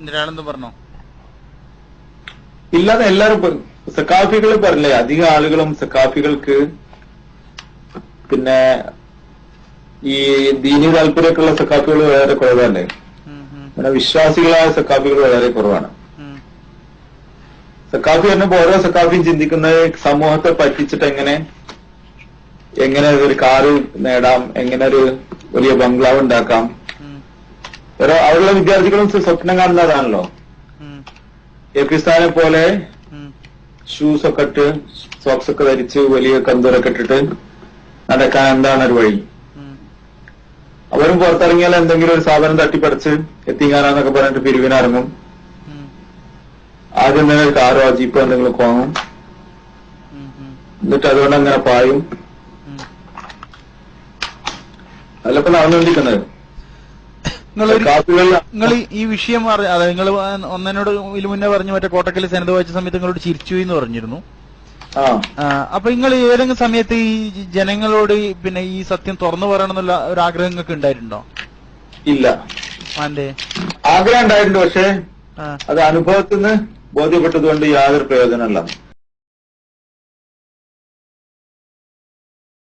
ഒരാളെന്തും പറഞ്ഞോ? ഇല്ലാതെ എല്ലാരും സക്കാഫികൾ പറഞ്ഞില്ലേ, അധികം ആളുകളും സക്കാഫികൾക്ക് പിന്നെ ഈ ദീനി താല്പര്യമൊക്കെയുള്ള സക്കാഫികൾ വളരെ കുറവല്ലേ. അങ്ങനെ വിശ്വാസികളായ സക്കാഫികൾ വളരെ കുറവാണ്. സക്കാഫി പറഞ്ഞപ്പോ ഓരോ സക്കാഫിയും ചിന്തിക്കുന്നത് സമൂഹത്തെ പറ്റിച്ചിട്ട് എങ്ങനെ ഒരു കാറ് നേടാം, എങ്ങനെ ഒരു വലിയ ബംഗ്ലാവ് ഉണ്ടാക്കാം. അവിടെയുള്ള വിദ്യാർത്ഥികളും സ്വപ്നം കാണുന്നതാണല്ലോ. എപ്പിസ്ഥാനെ പോലെ ഷൂസ് ഒക്കെ ഇട്ട് സോക്സ് ഒക്കെ ധരിച്ച് വലിയ കന്തൂരൊക്കെ ഇട്ടിട്ട് നടക്കാൻ എന്താണ് ഒരു വഴി. അവരും പുറത്തിറങ്ങിയാൽ എന്തെങ്കിലും ഒരു സാധനം തട്ടിപ്പറിച്ച് എത്തിക്കാനാന്നൊക്കെ പറഞ്ഞിട്ട് പിരിവിനിറങ്ങും. ആദ്യം തന്നെ ഒരു കാറോ ജീപ്പോ എന്തെങ്കിലും വാങ്ങും, എന്നിട്ട് അതുകൊണ്ട് അങ്ങനെ പായും. അതിലൊക്കെ നടന്നുകൊണ്ടിരിക്കുന്നത്. നിങ്ങൾ ഈ വിഷയം നിങ്ങൾ ഒന്നനോട് ഇതിൽ മുന്നേ പറഞ്ഞു, മറ്റേ കോട്ടക്കൽ സെനത് വായിച്ച സമയത്ത് നിങ്ങളോട് ചിരിച്ചു എന്ന് പറഞ്ഞിരുന്നു. അപ്പൊ നിങ്ങൾ ഏതെങ്കിലും സമയത്ത് ഈ ജനങ്ങളോട് പിന്നെ ഈ സത്യം തുറന്നു പറയണം എന്നുള്ള ഒരു ആഗ്രഹം നിങ്ങൾക്ക് ഉണ്ടായിട്ടുണ്ടോ? ഇല്ല. അതെ, ആഗ്രഹം ഉണ്ടായിട്ടുണ്ട്, പക്ഷെ അത് അനുഭവത്തിൽ നിന്ന് ബോധ്യപ്പെട്ടതുകൊണ്ട് യാതൊരു പ്രയോജനമല്ല.